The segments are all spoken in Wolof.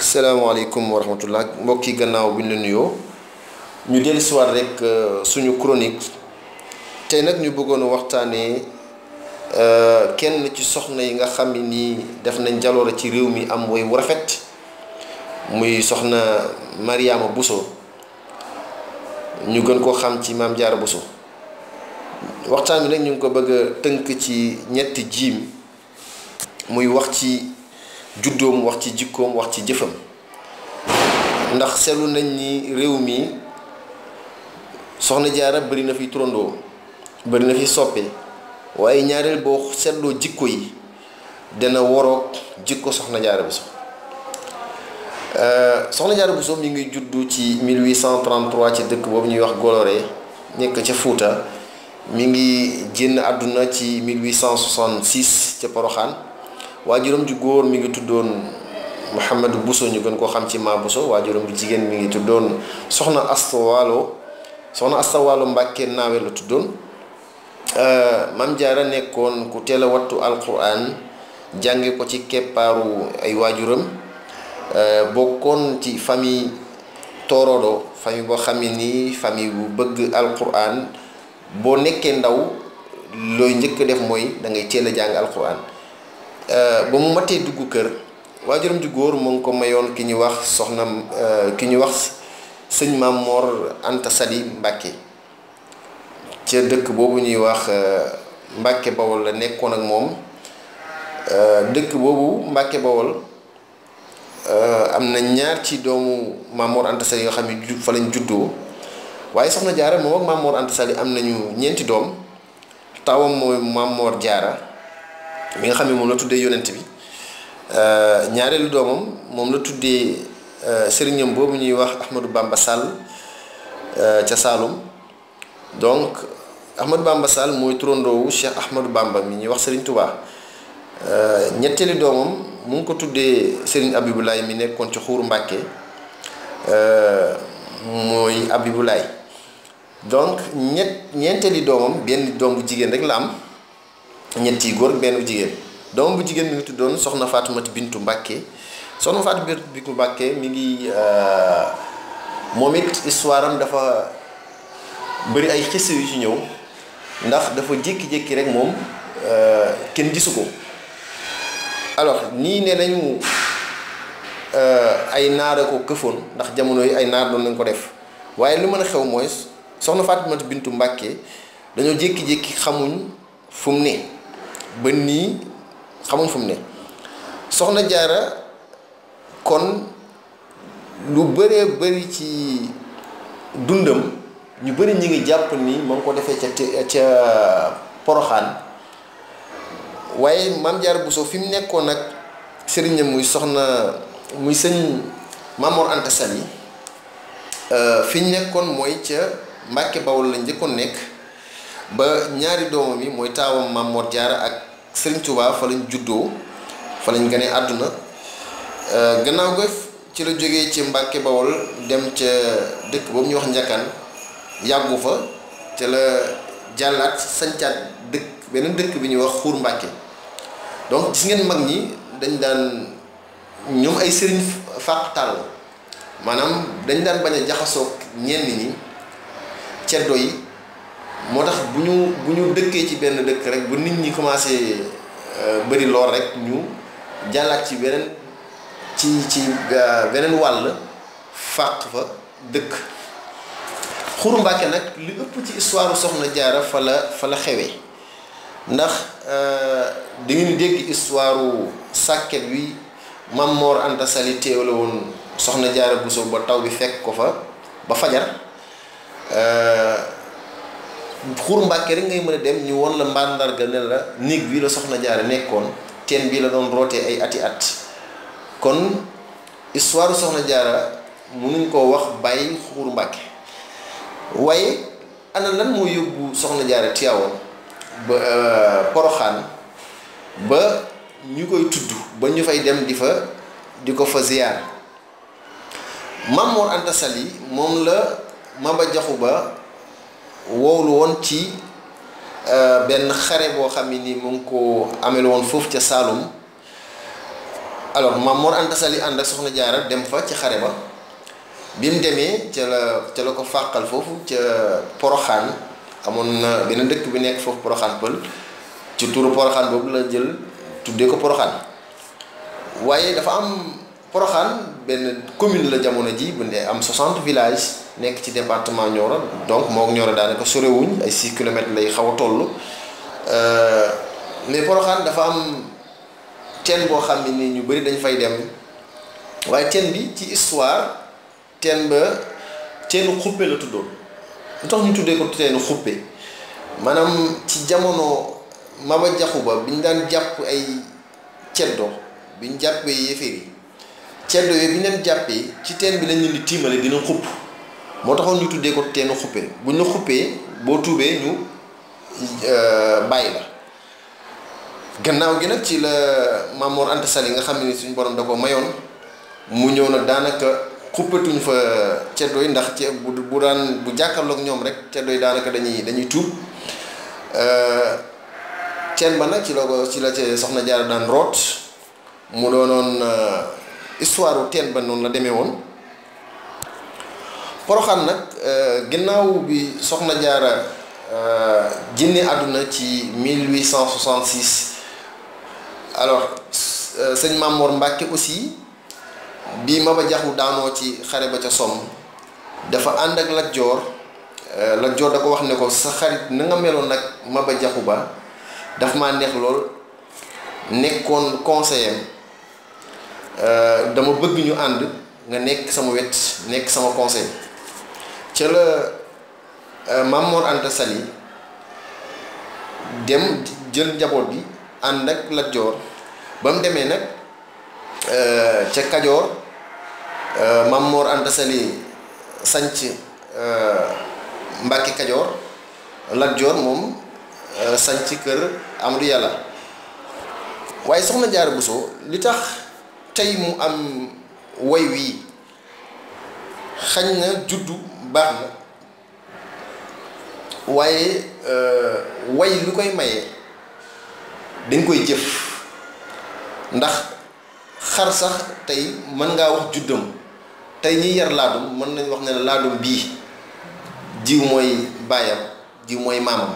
salaamaaleykum wa rahmatullah mbokk yi gannaaw bi ñu la nuyoo ñu dellu si waat rek suñu chronique tey nag ñu bëggoon waxtaanee kenn ci soxna yi nga xam ni def nañ jaloore ci réew mi am woy wu rafet muy soxna Mariama Bousso ñu gën koo xam ci Maam Jaara Bousso waxtaan bi nag ñu ngi ko bëgg a tënk ci ñetti jiim muy wax ci juddoom, wax ci jikkoom, wax ci jëfam ndax seetlu nañ ni réew mi soxna jaara bari na fi turandoo bari na fi soppe waaye ñaareel boo seetloo jikko yi dana waroog jikko soxna jaara Bousso. Soxna jaara Bousso mi ngi juddu ci 1833 ci dëkk boobu ñuy wax Goloré nekk ca Fuuta. mi ngi génn àdduna ci 1866 ca Poroxaan waajuram ju góor mi ngi tuddoon Mouhamadou Bousso ñu gën koo xam ci Ma Bousso waajuram bu jigéen mi ngi tuddoon soxna Asta Waalo Mbàkke Naawe la tuddoon. Maam Jaara nekkoon ku teel a wattu alquran jànge ko ci keppaaru ay waajuram bokkoon ci famille Torodo famille boo xam ne nii famille bu bëgg alquran. boo nekkee ndaw looy njëkk def mooy da ngay teel a jàng alquran ba mu matee dugg kër waajuram ju góor mu ngi ko mayoon ki ñuy wax sëñ Maam Mor Anta Sali Mbàkke ca dëkk boobu ñuy wax Mbàkke Bawol la nekkoon ak moom. Dëkk boobu Mbàkke Bawol am na ñaar ci doomu Maam Mor Anta Sali yoo xam ne fa lañ juddoo. waaye soxna jaara moom ak Maam Mor Anta Sali am nañu ñeenti doom taawam mooy Maam Mor Jaara mi nga xam ne moom la tuddee yonent bi ñaareelu doomam moom la tuddee sëriñam boobu ñuy wax Ahmadou Bamba Sall ca Saalum. donc Ahmadou Bamba Sall mooy turandoowu Cheikh Ahmadou Bamba mi ñuy wax Serigne Touba. ñetteelu doomam mu ngi ko tuddee Serigne Abibulaay mi nekkoon ci Xuuru Mbàkke mooy Abibulaay. donc ñeenteeli doomam benn doom bu jigéen rek la am ñetti góor benn bu jigéen doomam bu jigéen mi ngi tuddoon soxna Faatumata Bintu Mbàkke soxna Faatumata Bintu Mbàkke mi ngi moom it histoire am dafa bëri ay xisse yu ci ñëw ndax dafa jékki-jékki rek moom kenn gisu ko. alors nii ne nañu ay naara ko këfoon ndax jamono yi ay naar doon nañ ko def waaye li mën a xew mooy soxna Faatumata Bintu Mbàkke dañoo jékki-jékki xamuñ fu mu ne ba nii xamuñ fu mu ne. soxna jaara kon lu bëree bëri ci dundam ñu bëri ñi ngi jàpp ni ma ngi ko defee ca Poroxaan waaye Maam Jaara Bousso fi mu nekkoon nag sëriñam muy sëñ Maam Mor Anta Sali fi ñu nekkoon mooy ca Mbàkke Bawol la njëkkoon nekk ba ñaari doomam yi mooy taawam Maam Mor Jaara ak Sëriñ Tuubaa fa lañ juddoo fa lañ gane àdduna. Gannaaw ga ci la jógee ci Mbàkke Bawol dem ca dëkk boobu ñuy wax Njakkaan yàggu fa ca la jàllaat sancaat beneen dëkk bi ñuy wax Xuur Mbàkke. donc gis ngeen mag ñi dañ daan ñoom ay sëriñ fàq tàll maanaam dañ daan bañ a jaxasoog ñenn ñi ceddo yi moo tax bu ñu dëkkee ci benn dëkk rek bu nit ñi commencé bëri lool rek ñu jàllaat ci beneen wàll fàq fa dëkk. Xuru Mbàkke nag li ëpp ci histoire soxna jaara fa la xewee ndax di ngeen dégg histoire sàkket wi Maam Mor Anta Sali teew la woon soxna jaara Bousso ba taw bi fekk ko fa ba fajar. Xuru Mbàkke rek ngay mën a dem ñu won la mbandarga ne la néeg bii la soxna jaara nekkoon teen bii la doon rootee ay ati at. kon histoire soxna jaara mënuñ koo wax bàyyi Xuru Mbàkke waaye ana lan moo yóbbu soxna jaara Tiwaawan ba Poroxaan ba ñu koy tudd ba ñu fay dem di ko fa ziyaar. Maam Mor Anta Sali moom la Maba Jaxu Ba woowlu woon ci benn xare boo xam ne ni mu ngi ko amel woon foofu ca Saalum alors Maam Mor Anta Sali ànd ak Soxna Jaara dem fa ci xare ba bi mu demee ca la ko fàqal foofu ca Poroxaan amoon na benn dëkk bi nekk foofu Poroxaan Pël ci turu Poroxaan boobu la jël tuddee ko Poroxaan waaye dafa am Poroxaan benn commune la jamono ji bu ne am 60 villages nekk ci département Nioro donc moo Nioro daanaka sorewuñ ay 6 kilomètres lay xaw a toll mais Poroxaan dafa am teen boo xam ne ni ñu bëri dañ fay dem waaye teen bi ci histoire teen ba teenu xuppe la tuddoon lu tax ñu tuddee ko teenu xuppe maanaam ci jamono Maba Jaxu Ba bi ñu daan jàpp ay ceddo bi ñu jàppee yéeféer yi ceddo yooyu bi ñu leen jàppee ci teen bi lañ leen di tiimale dina xupp moo taxoon ñu tuddee ko teenu xuppe bu ñu la xuppee boo tuubee ñu bàyyi la gannaaw gi nag ci la Maam Mor Anta Sali nga xam ne suñu borom da ko mayoon mu ñëw nag daanaka xuppatuñ fa ceddo yi ndax ci bu daan bu jàkkaarloog ñoom rek ceddo yi daanaka dañuy tuub teen ba nag ci la ci Soxna Jaara daan root mu doonoon histoire u teen ba noonu la demee woon Poroxaan nag ginnaaw bi Soxna Jaara génne àdduna ci 1866 alors sëñ Maam Mor Mbàkke aussi bi Maba Jaxu daanoo ci xare ba ca Somme dafa ànd ak Lat Joor Lat Joor da ko wax ne ko sa xarit na nga meloon nag Maba Jaxu Ba daf maa neex lool nekkoon conseiller dama bëgg ñu ànd nga nekk sama wet nekk sama conseil ca la Maam Mor Anta Sali dem jël njaboot bi ànd ak Lat Joor ba mu demee nag ca Kajoor Maam Mor Anta Sali sanc Mbàkke Kajoor Lat Joor moom sanc kër Amadu Yàlla waaye Soxna Jaara Buso li tax tey mu am way wii xañ na juddu baax na waaye way lu koy maye dañ koy jëf ndax xar sax tey mën ngaa wax juddam tey ñiy yar laadum mën nañ wax ne la laadum bii jiw mooy baayam jiw mooy maamam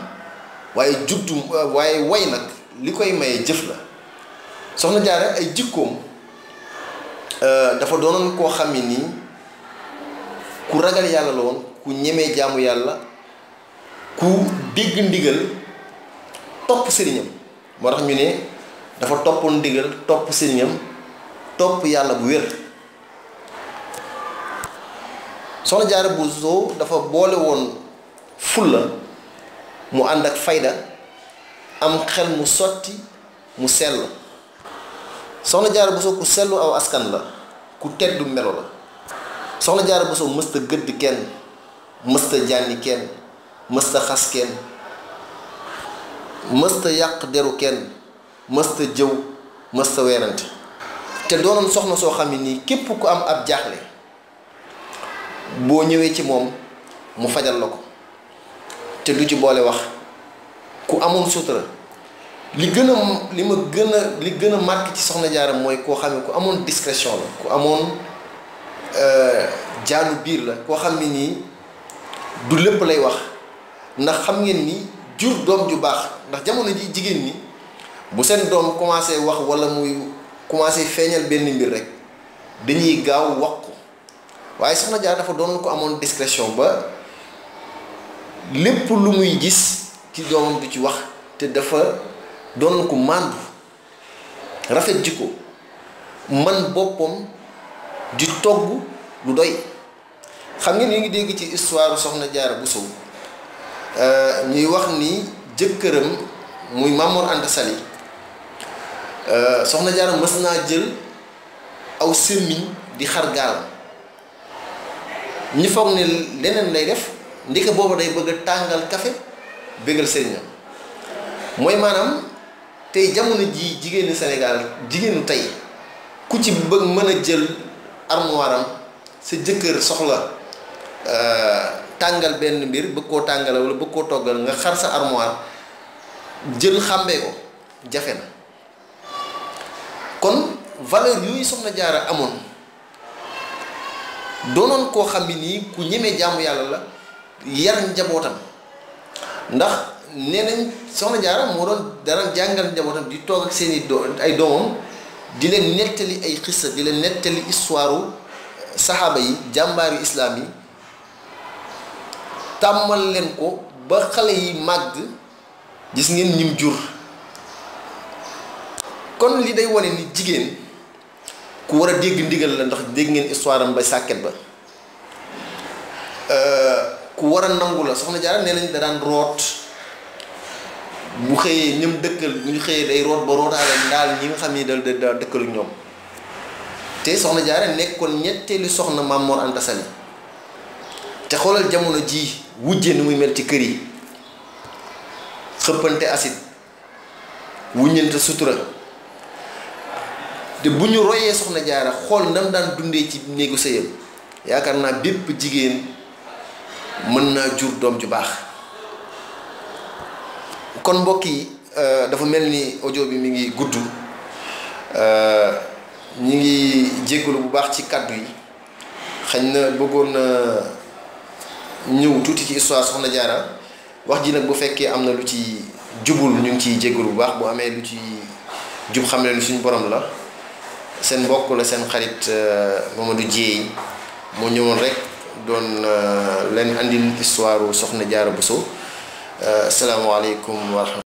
waaye juddu waaye way nag li koy maye jëf la Soxna Jaara ay jikkoom dafa doonoon koo xam ne nii ku ragal yàlla la woon ku ñemee jaamu yàlla ku dégg ndigal topp sëriñam moo tax ñu ne dafa toppoon ndigal topp sëriñam topp yàlla bu wér Soxna Jaara Buso dafa boole woon fulla mu ànd ak fayda am xel mu sotti mu sell Soxna Jaara Buso ku sellu aw askan la ku teddu melo la Soxna Jaara Buso mësta gëdd kenn mësta jànni kenn mësta xas kenn mësta yàq deru kenn mësta jëw mësta weerante te doonoon soxna soo xam ne nii képp ku am ab jaaxle boo ñëwee ci moom mu fajal la ko te du ci boole wax ku amoon sutura li gën a marqué ci Soxna Jaara mooy koo xam ne ku amoon discrétion la ku amoon jaanu biir la koo xam ne nii du lépp lay wax ndax xam ngeen ni jur doom ju baax ndax jamono ji jigéen ñi bu seen doom commencé wax walla muy commencé feeñal benn mbir rek dañuy gaaw wax ko waaye Soxna Jaara dafa doon ko amoon discrétion ba lépp lu muy gis ci doomam du ci wax te dafa doon ko màndu rafet jikko man boppam di togg lu doy xam ngeen ni ngi dégg ci histoire Soxna Jaara Buso ñuy wax ni jëkkëram muy Maam Mor Anta Sali Soxna Jaara mës naa jël aw semmiñ di xar gaal ñi foog ne leneen lay def ndeke booba day bëgg a tàngal kafe bégal sëriñam mooy maanaam tey jamono ji jigéenu Sénégal jigéenu tey ku ci bëgg mën a jël armoire am sa jëkkër soxla tàngal benn mbir bëgg koo tàngale wala bëgg koo toggal nga xar sa armoire jël xàmbee ko jafe na kon valeur yooyu soxna jaara amoon doonoon koo xam ni ku ñemee jaamu yàlla la yar njabootam ndax nee nañ soxna jaara moo doon dara jàngal njabootam di toog ak seeni ay doomam di leen nettali ay xissa di leen nettali histoire saxaaba yi jàmbaari islaam yi tàmmal leen ko ba xale yi màgg gis ngeen ñim jur kon li day wane ni jigéen ku war a dégg ndigal la ndax dégg ngeen histoire am ba sàkket ba ku war a nangu la soxna jaara nee nañ da daan root bu xëyee ñëm dëkkal bu ñu xëyee day root ba rootaale ndaal ñi nga xam ni da dëkkal ak ñoom te soxna jaara nekkoon ñetteelu soxna Maam Mor Anta Sali te xoolal jamono ji wujje ni muy mel ci kër yi xëppante acide wuññante sutura te bu ñu royee soxna jaara xool nam daan dundee ci néegu sëyam yaakaar naa bépp jigéen mën naa jur doom ju baax kon mbokk yi dafa mel ni audio bi mi ngi gudd ñi ngi jéggalu bu baax ci kàddu yi xañ na bëggoon na ñëw tuuti ci histoire soxna jaara wax ji nag bu fekkee am na lu ci jubul ñu ngi ciy jéggalu bu baax bu amee lu ci jub xam ne ni suñu borom la seen mbokk la seen xarit Mamadou Dieye moo ñëwoon rek doon leen andil histoire soxna Jaara Bousso asalaamaaleykum wa rahmatulah